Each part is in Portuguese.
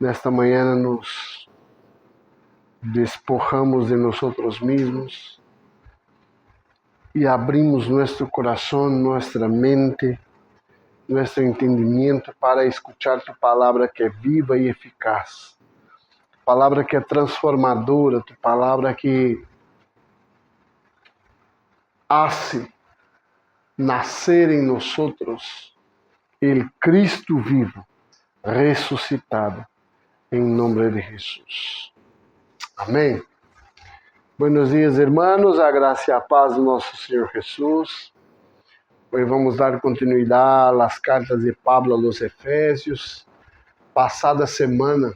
Nesta manhã nos despojamos de nosotros mismos y abrimos nuestro corazón, nuestra mente, nuestro entendimiento para escuchar tu palabra que es viva y eficaz, tu palabra que es transformadora, tu palabra que hace nacer en nosotros el Cristo vivo, resucitado, en nombre de Jesús. Amén. Buenos días, hermanos, a graça e a paz do nosso Senhor Jesus. Hoje vamos dar continuidade às cartas de Pablo aos Efésios. Passada semana,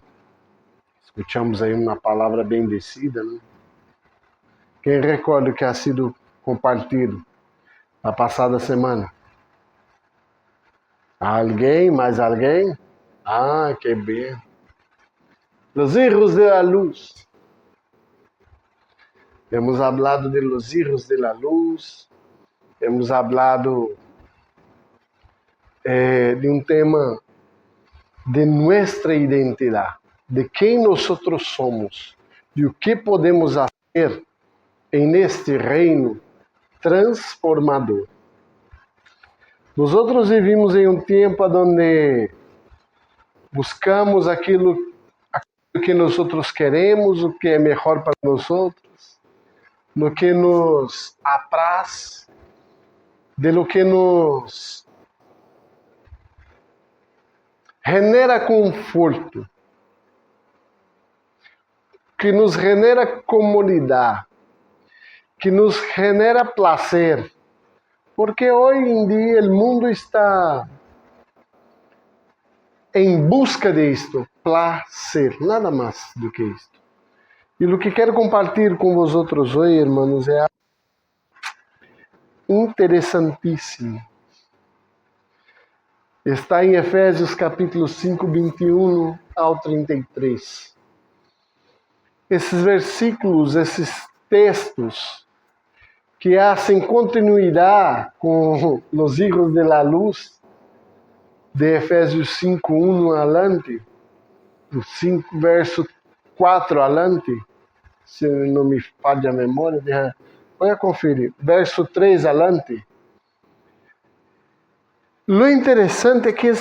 escutamos aí uma palavra bendecida, né? Quem recorda que ha sido compartilhado na passada semana? Alguém? Mais alguém? Ah, que bem. Los hijos de la luz. Hemos hablado de los hijos de la luz, hemos hablado de un tema de nuestra identidad, de quem nosotros somos, de o que podemos hacer en este reino transformador. Nosotros vivimos em um tempo onde buscamos aquilo que nosotros queremos, o que é melhor para nosotros, no que nos apraz, de lo que nos genera conforto, que nos genera comodidade, que nos genera placer, porque hoje em dia o mundo está em busca de isto, placer, nada mais do que isto. E o que quero compartilhar com vosotros hoje, irmãos, é interessantíssimo. Está em Efésios capítulo 5, 21 ao 33. Esses versículos, esses textos que fazem continuidade com os hijos de la luz, de Efésios 5, 1 adelante, do 5, verso 4 adelante, se não me falha a memória, vou conferir, verso 3 adelante. Lo interessante é que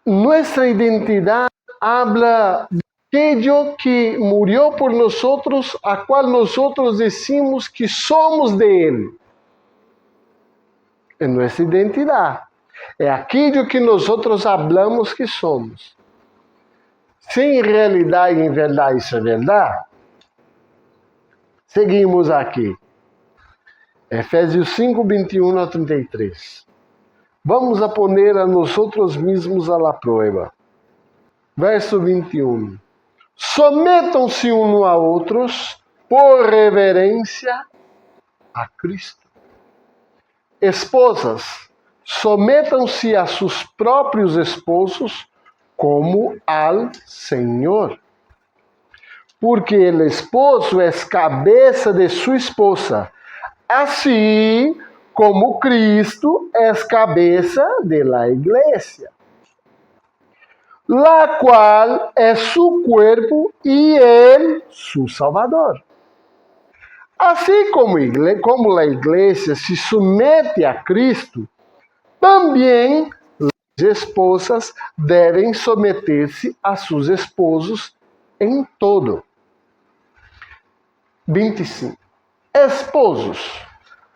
nossa identidade habla de aquello que murió por nosotros, a qual nosotros decimos que somos de Él. É nossa identidade. É aquilo que nosotros hablamos que somos. Se em realidade, em verdade, isso é verdade, seguimos aqui. Efésios 5, 21 a 33. Vamos a poner a nosotros mismos a la prueba. Verso 21. Sometam-se uns a outros por reverência a Cristo. Esposas, sometam-se a seus próprios esposos como al Senhor. Porque o esposo é cabeça de sua esposa, assim como Cristo é cabeça de la igreja, la qual é su cuerpo e ele su Salvador. Assim como a igreja se submete a Cristo, também as esposas devem someter-se a seus esposos em todo. 25. Esposos,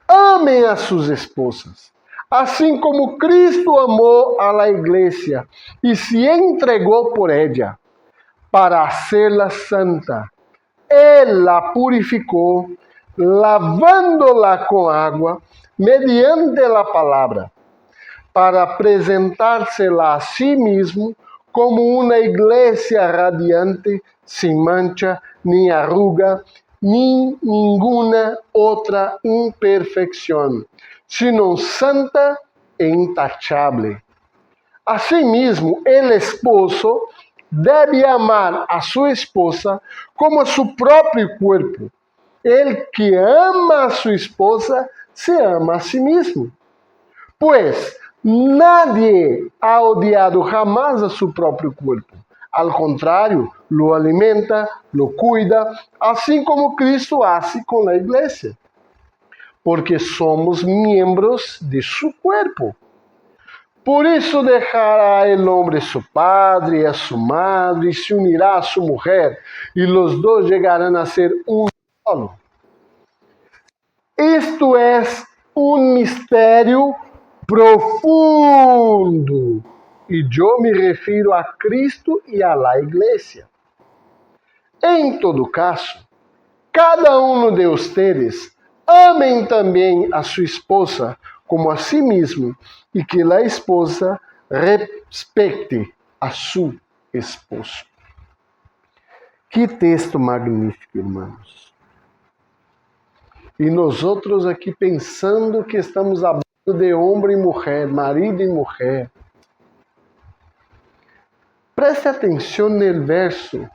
amem a suas esposas, assim como Cristo amou a la igreja e se entregou por ella, para hacerla santa. Él la purificou, lavándola com água, mediante la palabra, para apresentársela a sí mismo como uma igreja radiante, sem mancha, nem arruga, nem ninguna outra imperfeição, sino santa e intachable. Asimismo, el esposo debe amar a sua esposa como a seu próprio corpo. El que ama a sua esposa se ama a si mesmo. Pues nadie ha odiado jamás a su propio cuerpo. Al contrario, lo alimenta, lo cuida, así como Cristo hace con la iglesia. Porque somos miembros de su cuerpo. Por eso dejará el hombre a su padre y a su madre y se unirá a su mujer, y los dos llegarán a ser un solo. Esto es un misterio profundo, y yo me refiero a Cristo y a la iglesia. En todo caso, cada uno de ustedes amen también a su esposa como a sí mismo, y que la esposa respete a su esposo. Que texto magnífico, irmãos. E nós outros aqui pensando que estamos falando de homem e mulher, marido e mulher. Preste atenção no verso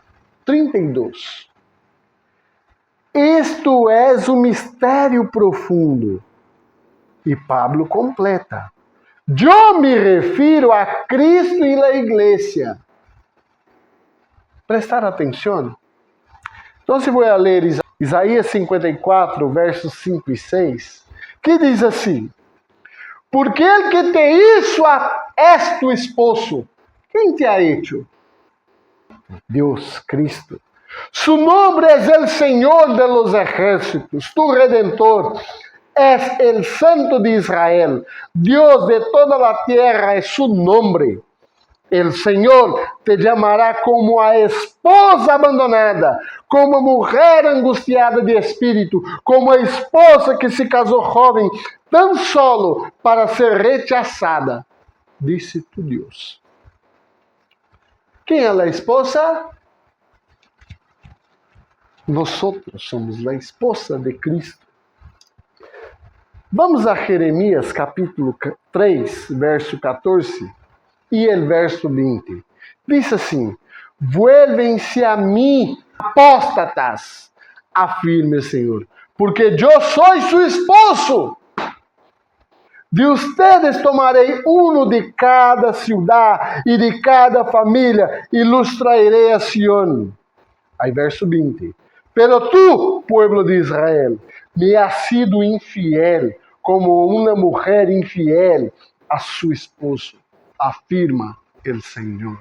32. Isto é um mistério profundo. E Pablo completa. Eu me refiro a Cristo e a igreja. Prestar atenção? Então, se vou ler Isaías 54, versos 5 e 6, que diz assim: Porque el que te hizo es tu esposo. Quem te ha hecho? Deus, Cristo. Su nombre es el Señor de los ejércitos, tu Redentor. Es el Santo de Israel. Dios de toda la tierra es su nombre. El Señor te llamará como a esposa abandonada, como mujer angustiada de espírito, como a esposa que se casou joven, tan solo para ser rechazada, dice tu Dios. ¿Quién es la esposa? Nosotros somos la esposa de Cristo. Vamos a Jeremias capítulo 3, verso 14 e o verso 20. Diz assim: Vuélvense a mim, apóstatas, afirme o Senhor, porque eu sou su esposo. De ustedes tomarei uno de cada ciudad e de cada família e los traeré a Sion. Aí verso 20. Pero tú, pueblo de Israel, me has sido infiel, como uma mulher infiel a su esposo, afirma el Senhor.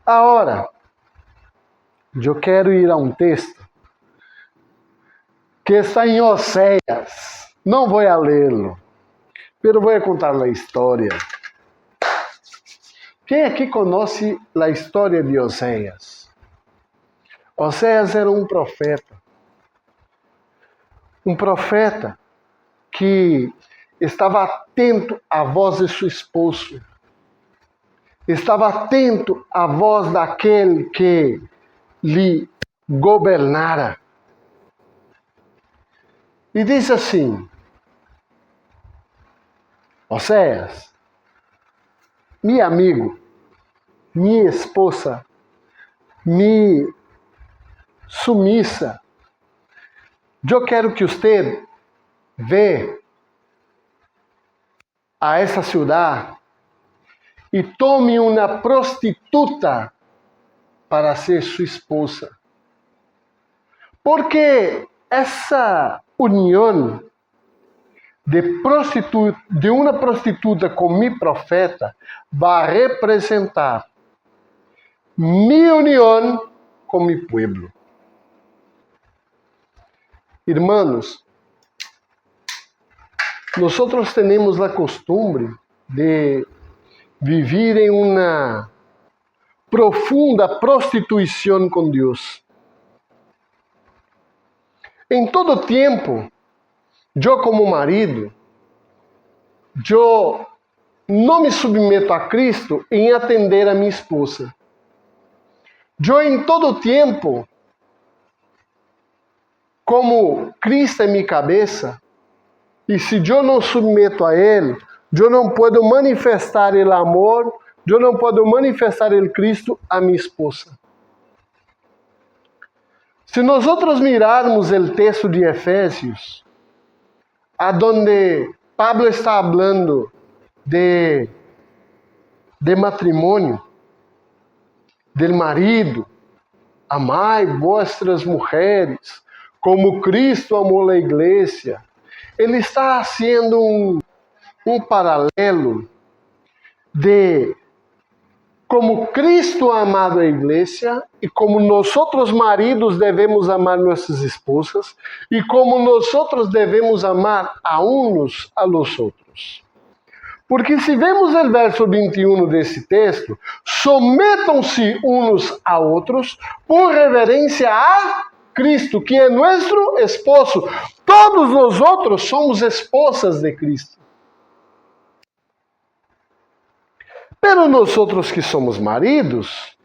Agora, eu quero ir a um texto que está em Oséias. Não vou a lê-lo, pero vou contar a história. Quem aqui conhece a história de Oséias? Oséias era um profeta que estava atento à voz de seu esposo, estava atento à voz daquele que lhe governara. E diz assim: Oséias, meu amigo, minha esposa, minha sumisa, eu quero que você vá a essa cidade e tome uma prostituta para ser sua esposa. Porque essa união de uma prostituta com mi profeta vai representar minha união com mi pueblo. Hermanos, nosotros tenemos la costumbre de vivir en una profunda prostituição com Deus. Em todo tempo, eu como marido, eu não me submeto a Cristo em atender a minha esposa. Eu em todo tempo, como Cristo é minha cabeça, e se eu não submeto a Ele, eu não posso manifestar o amor, eu não posso manifestar o Cristo a minha esposa. Se nós outros mirarmos o texto de Efésios, aonde Pablo está falando de matrimônio, del marido. Amai vuestras mulheres, como Cristo amou a igreja. Ele está fazendo um paralelo de como Cristo ha amado a igreja e como nós maridos devemos amar nossas esposas e como nós devemos amar a uns a los outros. Porque se vemos o verso 21 desse texto, sometam-se uns a outros por reverência a Cristo, que é nosso esposo. Todos nós outros somos esposas de Cristo. Pero nós outros que somos maridos,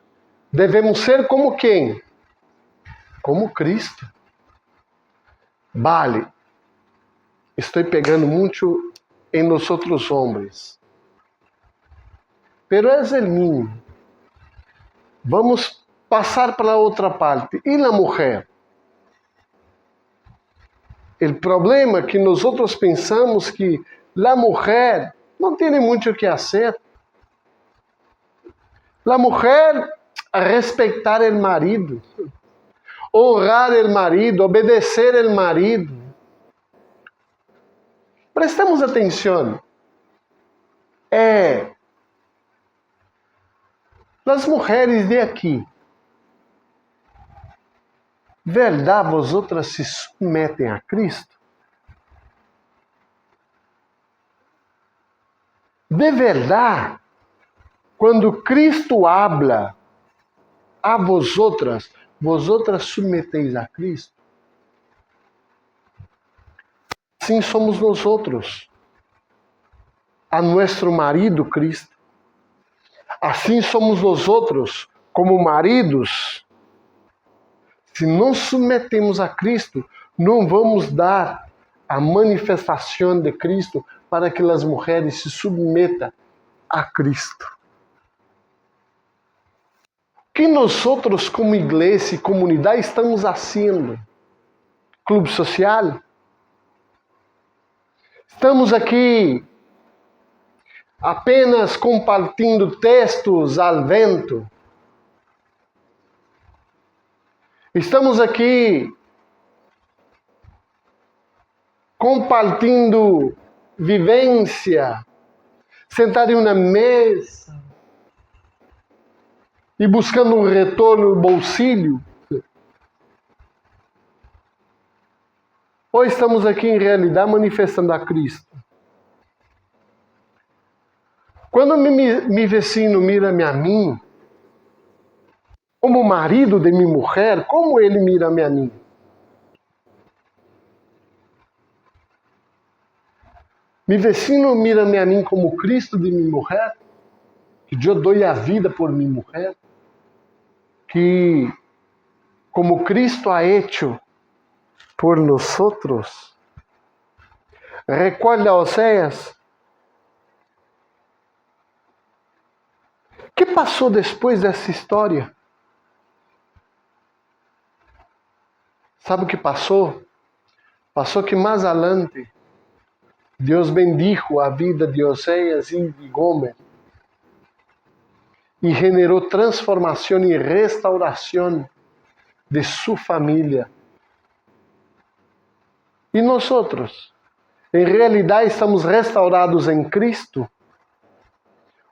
devemos ser como quem? Como Cristo. Vale, estou pegando muito em nós outros homens. Pero é o mínimo. Vamos passar para a outra parte. E a mulher? O problema é que nós outros pensamos que a mulher não tem muito o que fazer. A mulher respeitar o marido, honrar o marido, obedecer o marido. Prestemos atenção. As mulheres de aqui, verdade, vosotras se submetem a Cristo? De verdade, quando Cristo habla a vosotras submeteis a Cristo? Assim somos nós outros, a nosso marido Cristo. Assim somos nós outros, como maridos. Se não submetemos a Cristo, não vamos dar a manifestação de Cristo para que as mulheres se submetam a Cristo. O que nós outros, como igreja e comunidade, estamos fazendo? Clube social? Estamos aqui apenas compartilhando textos ao vento. Estamos aqui compartilhando vivência, sentado em uma mesa e buscando um retorno no bolsillo. Ou estamos aqui em realidade manifestando a Cristo? Quando meu vecino mira-me a mim, como marido de minha mulher, como ele mira-me a mim? Meu vecino mira-me a mim como Cristo de minha mulher, que eu dou a vida por minha mulher, que como Cristo ha hecho por nosotros. Recuerda Oséias? O que passou depois dessa história? Sabe o que passou? Passou que mais adelante Deus bendijo a vida de Oséias e de Gomer e generou transformação e restauração de sua família. E nós outros, em realidade, estamos restaurados em Cristo?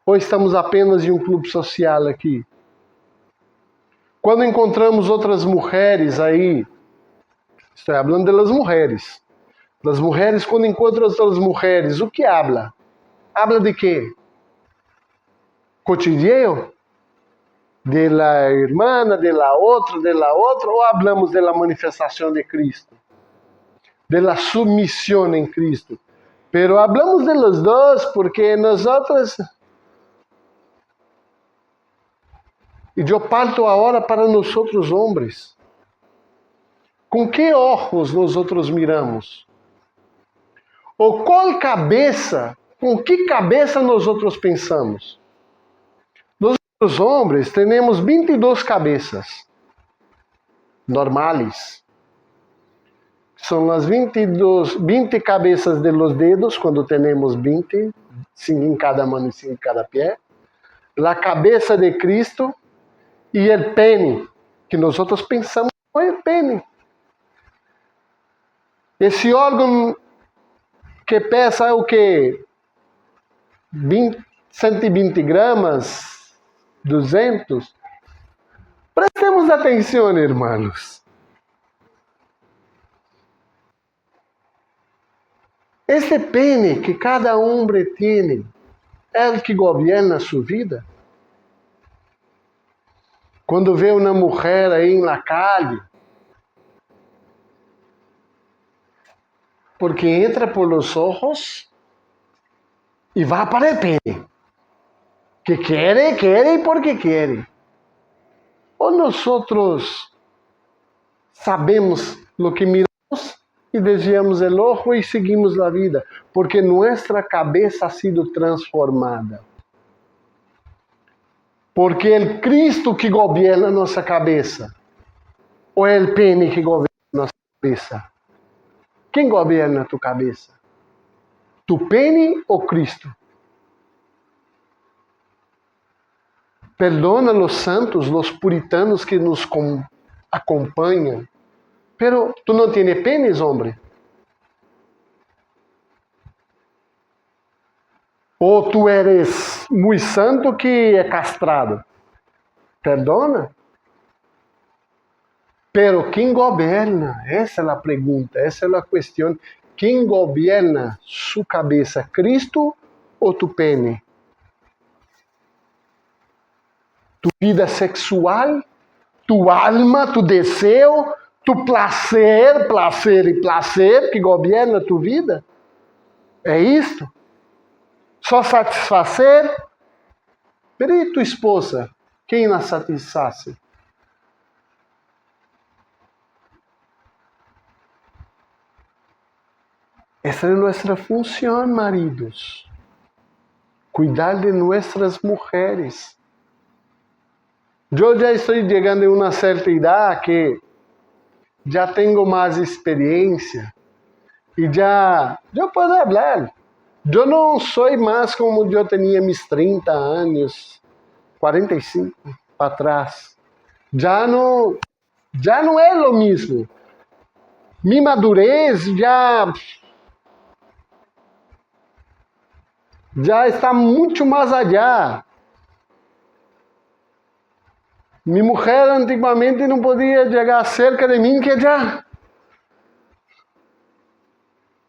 Ou estamos apenas em um clube social aqui? Quando encontramos outras mulheres aí, estou falando das mulheres. Das mulheres, quando encontram outras mulheres, o que habla? Habla de quê? Cotidiano? De la hermana, de la outra, ou hablamos de la manifestação de Cristo? De la submissão em Cristo? Pero hablamos de los dos, porque nosotros... E eu parto agora para nós outros homens. Com que olhos nós outros miramos? Ou qual cabeça, com que cabeça nós outros pensamos? Nós outros homens temos 22 cabeças normais. Son las 20 cabezas de los dedos, cuando tenemos 20, 5 en cada mano y 5 en cada pie. La cabeza de Cristo y el pene, que nosotros pensamos en el pene. Esse órgão que pesa o quê? 120 gramas, 200. Prestemos atenção, irmãos. Esse pene que cada homem tem é o que governa sua vida. Quando vê uma mulher aí na calle, porque entra por los ojos e vai para o pene. Que quer e porque quer. Ou nós sabemos o que miramos e desviamos o ojo e seguimos a vida, porque nossa cabeça ha sido transformada. Porque é o Cristo que governa nossa cabeça, ou é o pene que governa nossa cabeça? Quem governa tu cabeça? Tu pene ou Cristo? Perdona los santos, los puritanos que nos acompanham. Pero tu não tienes penes, homem? Ou tu eres muito santo que é castrado? Perdona? Pero quem governa? Essa é a pergunta, essa é a questão. Quem governa sua cabeça, Cristo ou tu pene? Tu vida sexual, tu alma, tu desejo, tu prazer que governa tu vida? É isto? Só satisfazer? Peraí, tua esposa, quem la satisface? Essa é nossa função, maridos. Cuidar de nossas mulheres. Eu já estou chegando a uma certa idade que já tenho mais experiência e já posso falar. Eu não sou mais como eu tinha meus 30 anos, 45 para trás. Já não é o mesmo. Minha madurez já está muito mais allá. Minha mulher antigamente não podia chegar cerca de mim, que já.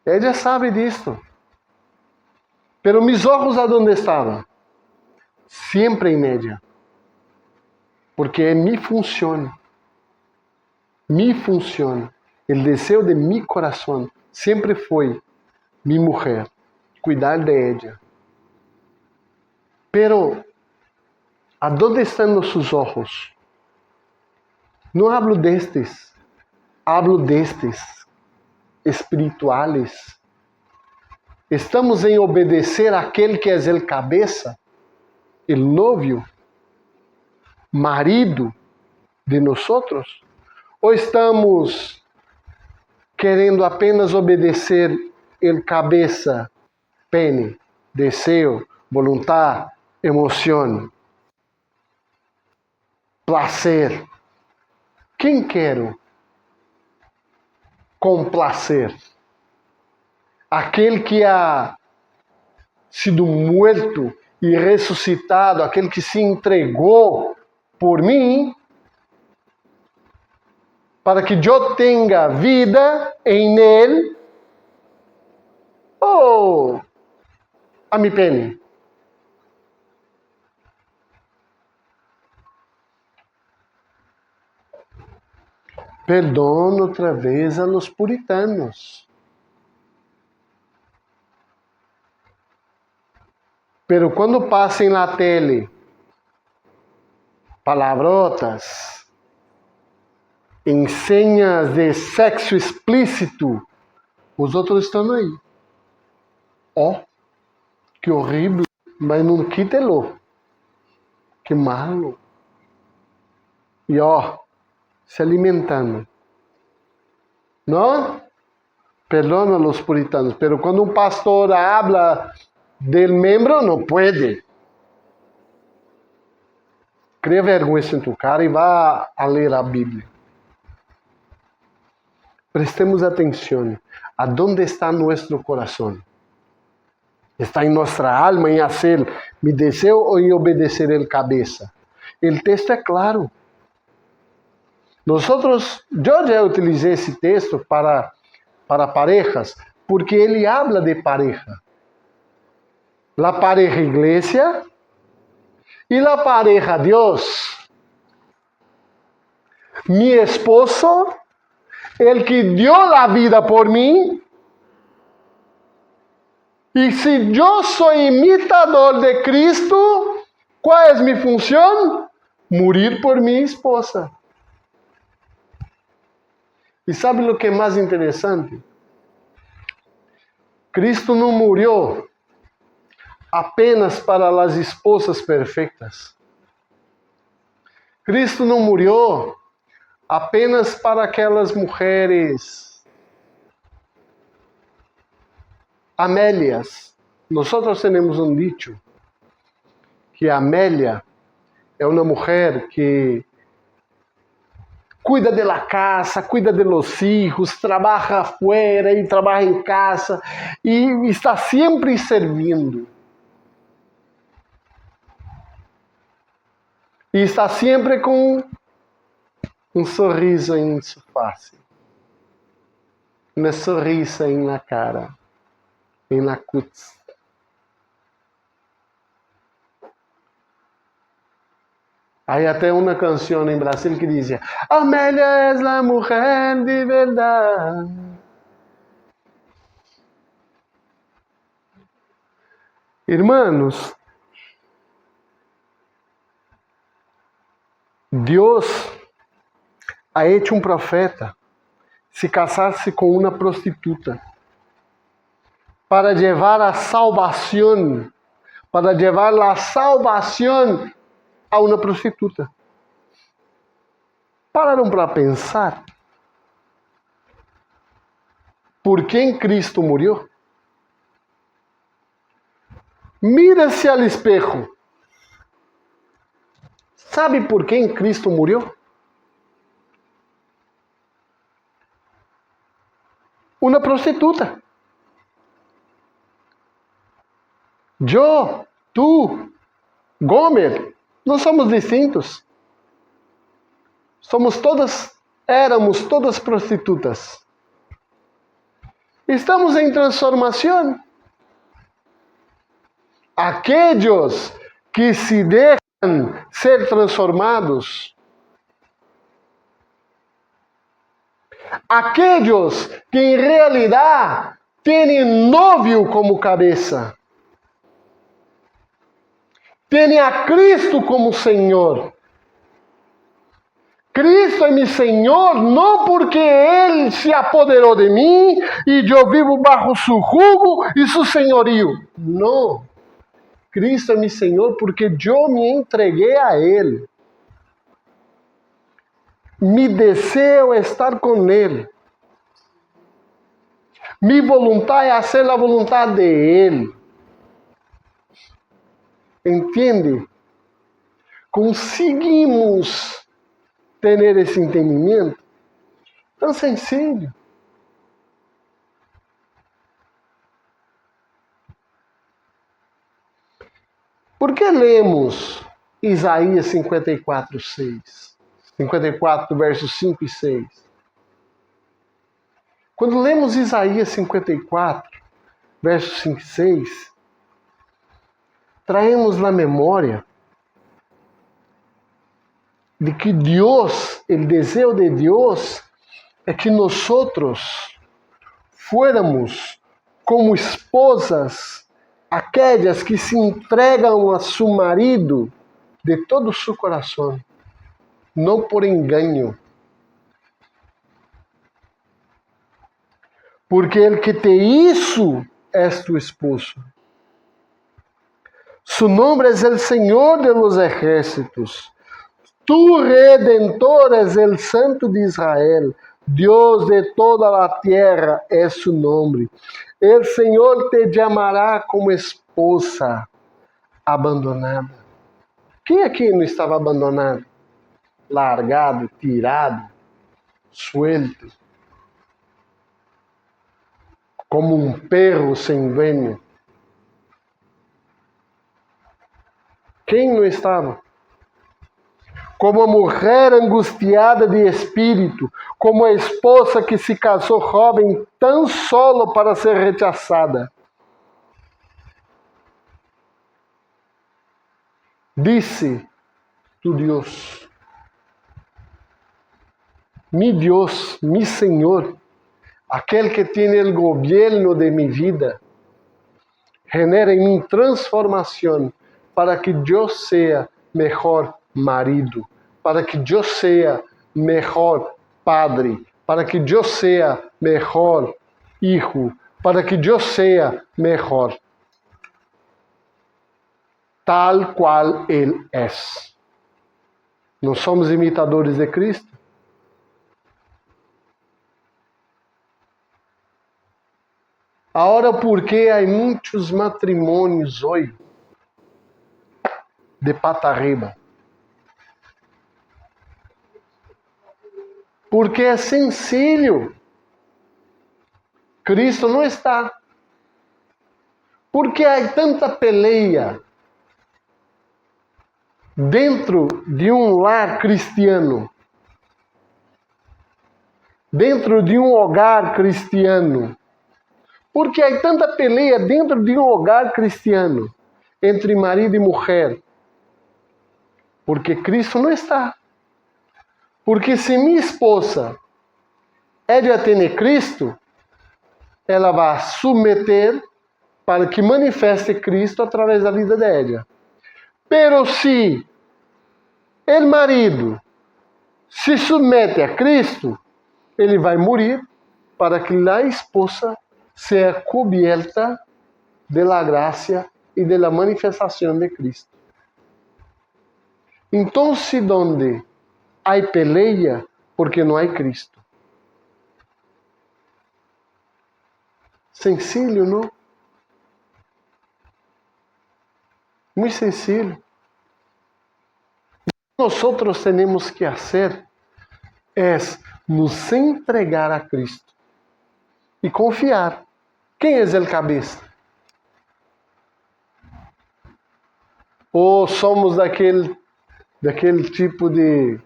Ela sabe disso. Pero mis ojos aonde estavam? Sempre em ella. Porque é minha função. Minha função. O desejo de meu coração sempre foi minha mulher. Cuidar de ella. Pero aonde estão nossos olhos? Não hablo destes, hablo destes espirituales. Estamos em obedecer àquele que é o cabeça, o novio, marido de nós? Ou estamos querendo apenas obedecer o cabeça, pene, desejo, vontade, emoção, prazer? Quem quero complacer? Aquele que ha sido morto e ressuscitado, aquele que se entregou por mim, para que eu tenha vida em ele, ou a mi pene? Perdono outra vez a los puritanos. Pero quando passem na tele palavrotas, enseñas de sexo explícito, os outros estão aí. Oh, que horrível, mas não quítelo. Que malo. E se alimentando. Não? Perdona a los puritanos, pero cuando un pastor habla del miembro, no puede. Cria vergüenza en tu cara y va a leer la Biblia. Prestemos atención a dónde está nuestro corazón. Está en nuestra alma en hacer mi deseo o en obedecer el cabeza. El texto es claro. Yo ya utilicé ese texto para parejas, porque ele habla de pareja. La pareja iglesia y la pareja Dios. Mi esposo, el que dio la vida por mí. Y si yo soy imitador de Cristo, ¿cuál es mi función? Morir por mi esposa. ¿Y sabe lo que es más interesante? Cristo não murió apenas para as esposas perfeitas. Cristo não murió apenas para aquelas mulheres Amélias. Nós temos um dicho que Amélia é uma mulher que cuida de la casa, cuida de los hijos, trabaja afuera y trabaja en casa y está siempre servindo. E está sempre com um sorriso em sua face, uma sorrisa em la cara, em la cutis. Hay até uma canção em Brasil que dizia: Amélia es la mujer de verdad. Hermanos, Deus ha hecho um profeta se casar-se com uma prostituta para levar a salvação, para levar a salvação a uma prostituta. Pararam para pensar por quem Cristo murió? Mira-se al espejo. ¿Sabe por quem Cristo murió? Uma prostituta. Eu, tu, Gomer, não somos distintos. Éramos todas prostitutas. Estamos em transformação. Aqueles que se deixam ser transformados, aqueles que em realidade têm novio como cabeça, têm a Cristo como Senhor. Cristo é meu Senhor não porque Ele se apoderou de mim e eu vivo bajo su jugo e su senhorio. Não. Cristo é meu Senhor porque eu me entreguei a Ele. Mi desejo é estar com Ele. Mi voluntad é fazer a vontade de Ele. Entende? Conseguimos ter esse entendimento tão sencillo. Por que lemos Isaías 54, 6? 54, versos 5 e 6. Quando lemos Isaías 54, versos 5 e 6, traemos na memória de que Deus, o desejo de Deus, é que nós fuéramos como esposas, aquelas que se entregam a seu marido de todo o seu coração, não por engano. Porque el que te hizo es tu esposo. Su nombre es el Señor de los ejércitos. Tu Redentor es el Santo de Israel. Dios de toda la tierra es su nombre. El Señor te llamará como esposa abandonada. Quem aqui não estava abandonado, largado, tirado, suelto, como um perro sem dueño? Quem não estava? Como a mulher angustiada de espírito, como a esposa que se casou jovem tão solo para ser rechazada. Disse tu Deus, mi Senhor, aquele que tem o governo de mi vida, genera em mim transformação para que eu seja melhor marido, para que eu seja melhor padre, para que eu seja melhor hijo, para que eu seja melhor, tal qual Ele é. Não somos imitadores de Cristo? Agora, por que há muitos matrimônios hoje de pata arriba? Porque é sencillo. Cristo não está. Porque há tanta peleia dentro de um lar cristiano, dentro de um hogar cristiano. Porque há tanta peleia dentro de um hogar cristiano entre marido e mulher. Porque Cristo não está. Porque se minha esposa ella tem Cristo, ela vai submeter para que manifeste Cristo através da vida de ella. Pero se o marido se submete a Cristo, ele vai morrer para que a esposa seja cubierta de la gracia e de la manifestação de Cristo. Então, donde há peleia, porque não há Cristo. Sencillo, não? Muito sencillo. Nosotros temos que fazer é nos entregar a Cristo e confiar. Quem é o cabeça? Ou somos daquele tipo de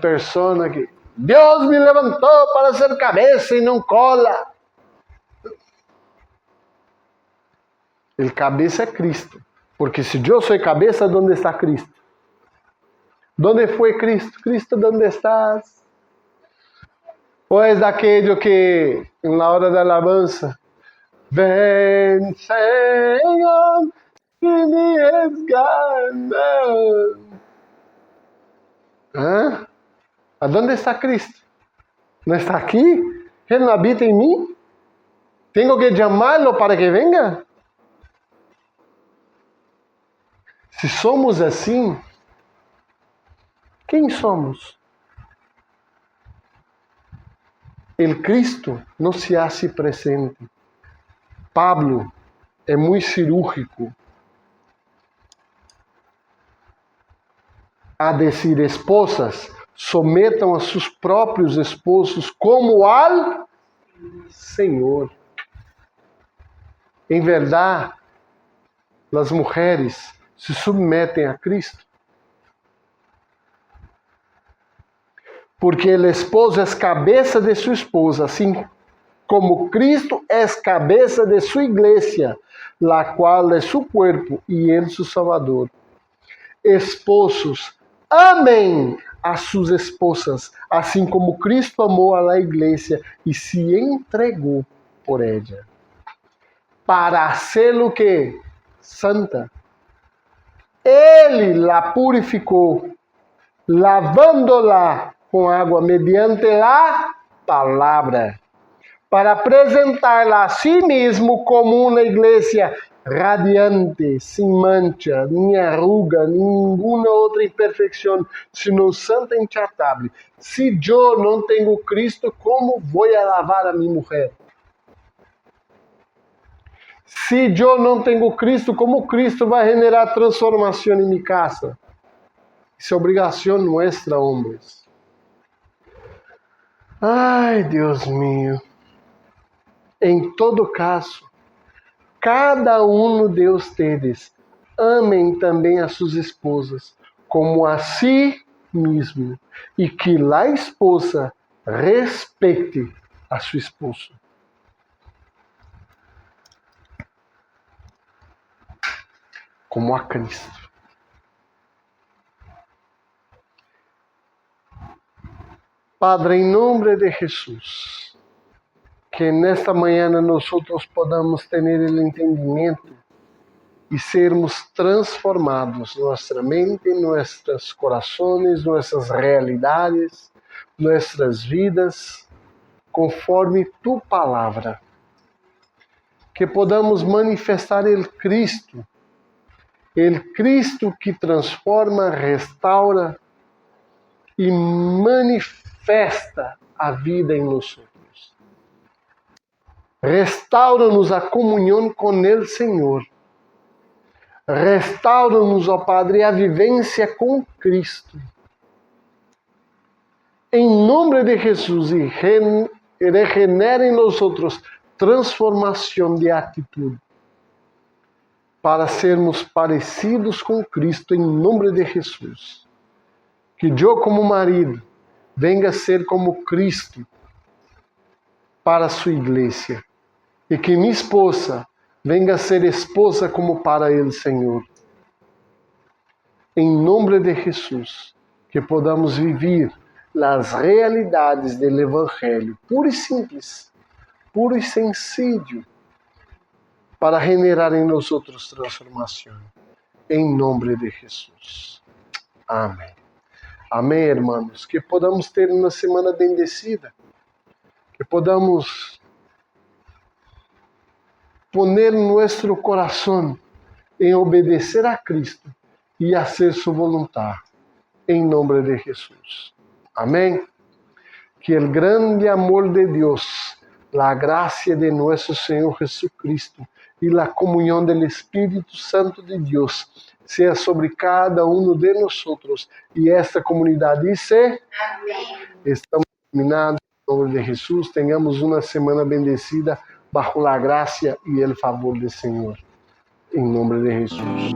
persona que Deus me levantou para ser cabeça e não cola. O cabeça é Cristo. Porque se eu sou cabeça, onde está Cristo? ¿Dónde foi Cristo? Cristo, ¿dónde estás? Ou é daquele que, na hora da alabança, vem, Senhor, e me resgata. ¿Dónde está Cristo? ¿Não está aqui? Ele não habita em mim? Tenho que chamá-lo para que venga? Se somos assim, quem somos? El Cristo não se hace presente. Pablo é muito cirúrgico a dizer: esposas, sometam a seus próprios esposos como ao Senhor. Em verdade, as mulheres se submetem a Cristo. Porque o esposo é cabeça de sua esposa, assim como Cristo é cabeça de sua igreja, la qual é seu corpo e ele seu Salvador. Esposos, amem a suas esposas, assim como Cristo amou a igreja e se entregou por ela, para ser o que? Santa. Ele la purificou, lavando-la com água mediante a palavra, para apresentá-la a si mesmo como uma igreja radiante, sem mancha, nem arruga, nenhuma outra imperfeição, sino santa e intratable. Se eu não tenho Cristo, como vou alabar a minha mulher? Se eu não tenho Cristo, como Cristo vai generar transformação em minha casa? Isso é obrigação nossa, homens. Ai, Deus mío. Em todo caso, cada um de ustedes amem também as suas esposas como a si mesmo, e que a esposa respeite a seu esposo. Como a Cristo. Padre, em nome de Jesus, que nesta manhã nós podamos ter o entendimento e sermos transformados, nossa mente, nossos corações, nossas realidades, nossas vidas, conforme tu palavra. Que podamos manifestar o Cristo que transforma, restaura e manifesta a vida em nós. Restaura-nos a comunhão com o Senhor. Restaura-nos, ó Padre, a vivência com Cristo. Em nome de Jesus, e regenera em nós transformação de atitude para sermos parecidos com Cristo, em nome de Jesus. Que eu, como marido, venga a ser como Cristo para a sua igreja. E que minha esposa venga a ser esposa como para ele, Senhor. Em nome de Jesus, que podamos viver as realidades do Evangelho, puro e simples, puro e sencillo, para generar em nós transformação. Em nome de Jesus. Amém. Amém, irmãos. Que podamos ter uma semana bendecida. Que podamos poner nosso coração em obedecer a Cristo e a ser sua vontade. Em nome de Jesus. Amém. Que o grande amor de Deus, a graça de nosso Senhor Jesucristo e a comunhão do Espírito Santo de Deus seja sobre cada um de nós e esta comunidade dice amém. Estamos terminados em nome de Jesus. Tenhamos uma semana bendecida bajo a graça e o favor do Senhor. Em nome de Jesus.